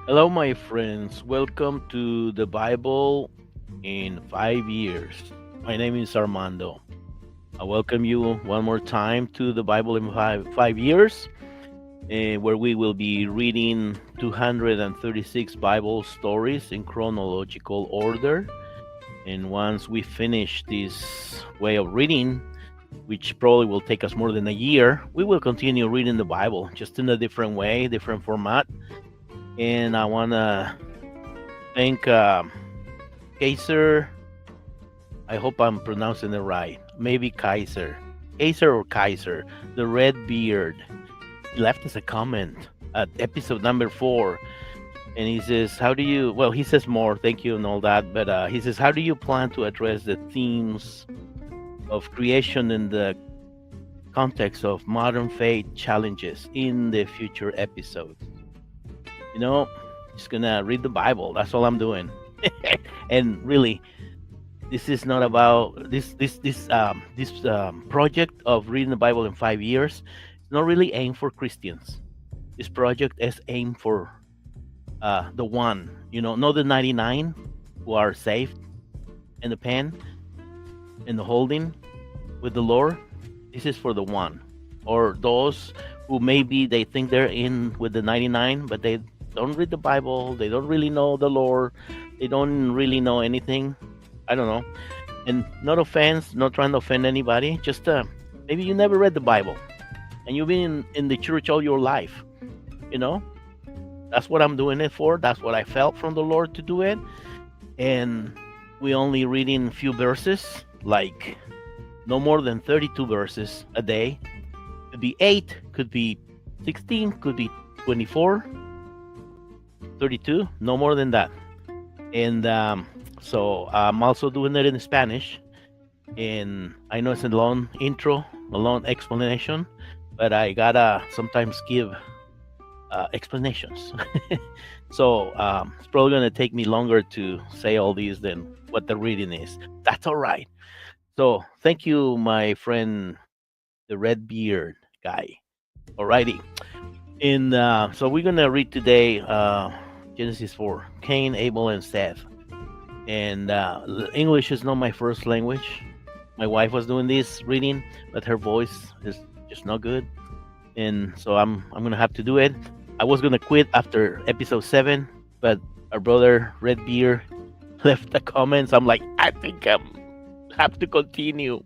Hello, my friends. Welcome to the Bible in 5 years. My name is Armando. I welcome you one more time to the Bible in five years, where we will be reading 236 Bible stories in chronological order. And once we finish this way of reading, which probably will take us more than a year, we will continue reading the Bible just in a different way, different format. And I want to thank Kaiser. I hope I'm pronouncing it right. Maybe Kaiser or Kaiser, the red beard. He left us a comment at episode number 4. And he says, how do you, well, he says more, thank you and all that. But he says, how do you plan to address the themes of creation in the context of modern faith challenges in the future episodes? You know, just gonna read the Bible. That's all I'm doing. And really, this is not about this project of reading the Bible in 5 years. It's not really aimed for Christians. This project is aimed for the one, not the 99 who are saved in the pen, in the holding with the Lord. This is for the one, or those who maybe they think they're in with the 99, but they don't read the Bible. They don't really know the Lord. They don't really know anything. I don't know. And not offense, not trying to offend anybody. Just maybe you never read the Bible, and you've been in the church all your life. You know, that's what I'm doing it for. That's what I felt from the Lord to do it. And we only reading a few verses, like no more than 32 verses a day. Could be 8, could be 16, could be 24, 32, no more than that. And so I'm also doing it in Spanish. And I know it's a long intro, a long explanation, but I gotta sometimes give explanations. So it's probably gonna take me longer to say all these than what the reading is. That's all right. So thank you, my friend, the red beard guy. Alrighty. And so we're gonna read today Genesis 4, Cain, Abel, and Seth. And English is not my first language. My wife was doing this reading, but her voice is just not good, and so I'm gonna have to do it. I was gonna quit after episode 7, but our brother Redbeard left the comments. I'm like, I think I have to continue.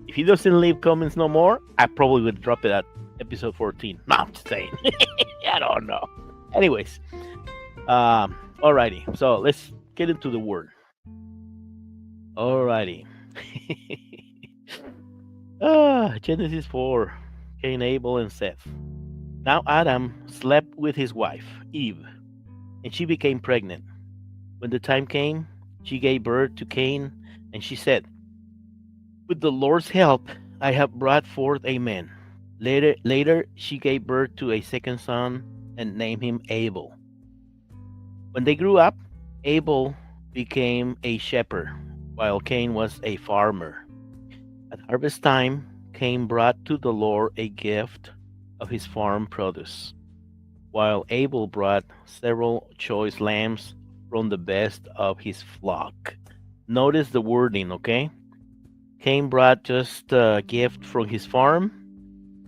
If he doesn't leave comments no more, I probably would drop it at episode 14. No, I'm just saying. I don't know. Anyways, alrighty. So let's get into the word. Alrighty. Genesis 4, Cain, Abel, and Seth. Now Adam slept with his wife, Eve, and she became pregnant. When the time came, she gave birth to Cain, and she said, with the Lord's help, I have brought forth a man. Later, she gave birth to a second son and named him Abel. When they grew up, Abel became a shepherd, while Cain was a farmer. At harvest time, Cain brought to the Lord a gift of his farm produce, while Abel brought several choice lambs from the best of his flock. Notice the wording, okay? Cain brought just a gift from his farm,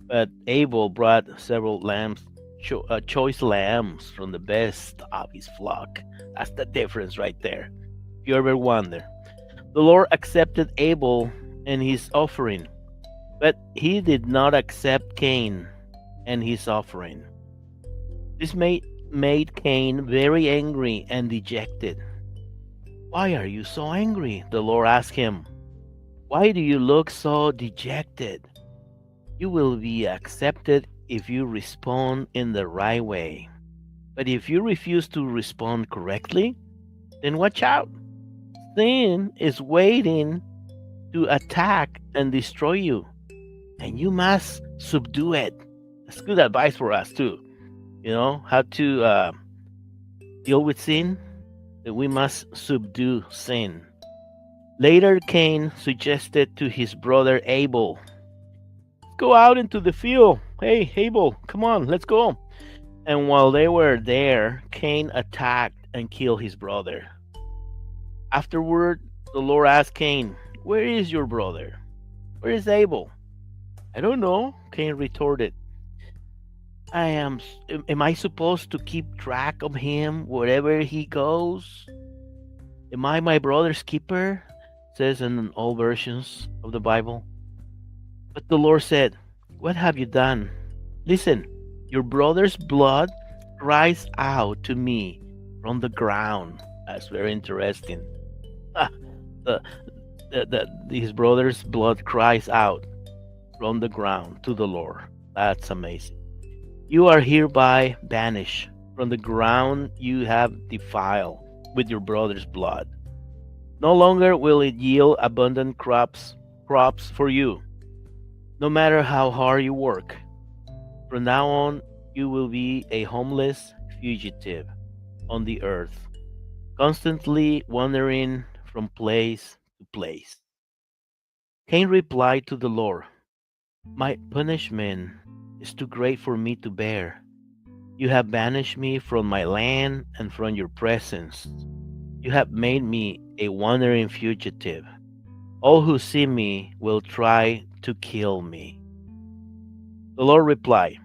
but Abel brought several lambs, choice lambs from the best of his flock. That's the difference right there. If you ever wonder. The Lord accepted Abel and his offering, but he did not accept Cain and his offering. This made Cain very angry and dejected. Why are you so angry? The Lord asked him. Why do you look so dejected? You will be accepted if you respond in the right way. But if you refuse to respond correctly, then watch out. Sin is waiting to attack and destroy you, and you must subdue it. That's good advice for us too. You know how to deal with sin. That we must subdue sin. Later, Cain suggested to his brother Abel, "Go out into the field. Hey, Abel, come on, let's go." And while they were there, Cain attacked and killed his brother. Afterward, the Lord asked Cain, "Where is your brother? Where is Abel?" "I don't know," Cain retorted. Am I supposed to keep track of him wherever he goes? Am I my brother's keeper? Says in all versions of the Bible. But the Lord said, "What have you done? Listen, your brother's blood cries out to me from the ground." That's very interesting. Ah, the, his brother's blood cries out from the ground to the Lord. That's amazing. "You are hereby banished from the ground you have defiled with your brother's blood. No longer will it yield abundant crops for you, no matter how hard you work. From now on, you will be a homeless fugitive on the earth, constantly wandering from place to place." Cain replied to the Lord, "My punishment is too great for me to bear. You have banished me from my land and from your presence. You have made me a wandering fugitive. All who see me will try to kill me." The Lord replied,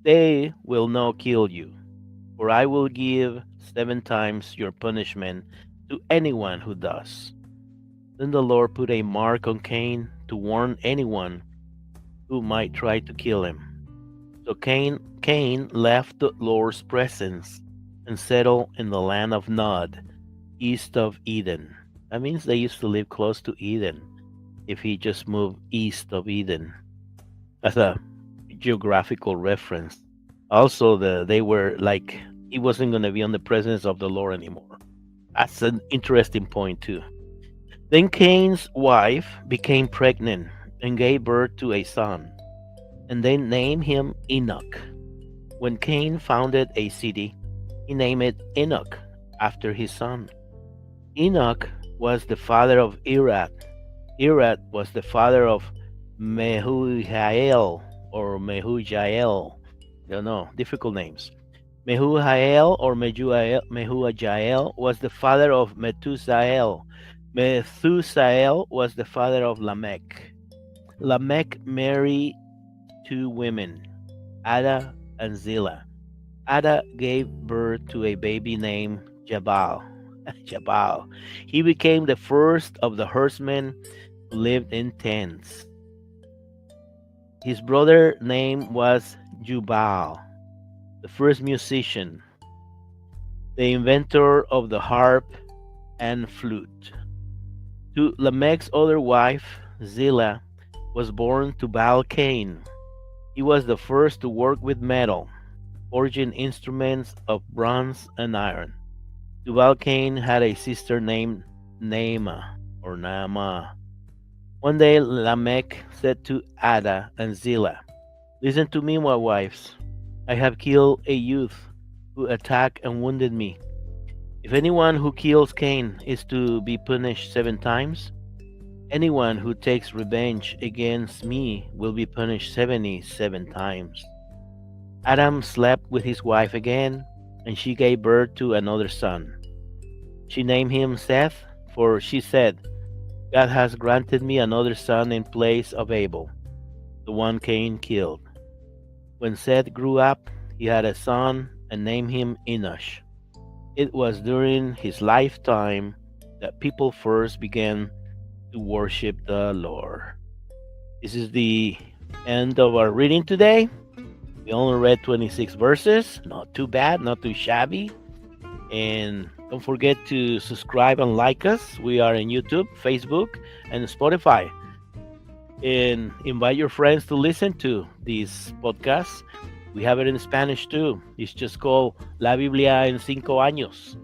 "They will not kill you, for I will give 7 times your punishment to anyone who does." Then the Lord put a mark on Cain to warn anyone who might try to kill him. So Cain left the Lord's presence and settled in the land of Nod, east of Eden. That means they used to live close to Eden if he just moved east of Eden. As a geographical reference. Also, they were like, he wasn't going to be on the presence of the Lord anymore. That's an interesting point, too. Then Cain's wife became pregnant and gave birth to a son, and they named him Enoch. When Cain founded a city, he named it Enoch after his son. Enoch was the father of Irad. Irad was the father of Mehujael or Mehujael. I don't know, difficult names. Mehujael or Mehujael was the father of Methusael. Methusael was the father of Lamech. Lamech married 2 women, Ada and Zillah. Ada gave birth to a baby named Jabal. Jabal. He became the first of the herdsmen who lived in tents. His brother name was Jubal, the first musician, the inventor of the harp and flute. To Lamech's other wife, Zillah, was born Tubal Cain. He was the first to work with metal, forging instruments of bronze and iron. Tubal Cain had a sister named Naamah or Naamah. One day Lamech said to Ada and Zillah, "Listen to me, my wives. I have killed a youth who attacked and wounded me. If anyone who kills Cain is to be punished 7 times, anyone who takes revenge against me will be punished 77 times." Adam slept with his wife again, and she gave birth to another son. She named him Seth, for she said, "God has granted me another son in place of Abel, the one Cain killed." When Seth grew up, he had a son and named him Enosh. It was during his lifetime that people first began to worship the Lord. This is the end of our reading today. We only read 26 verses. Not too bad, not too shabby. And don't forget to subscribe and like us. We are in YouTube, Facebook, and Spotify. And invite your friends to listen to these podcasts. We have it in Spanish too. It's just called La Biblia en 5 años.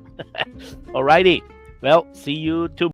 Alrighty. Well, see you tomorrow.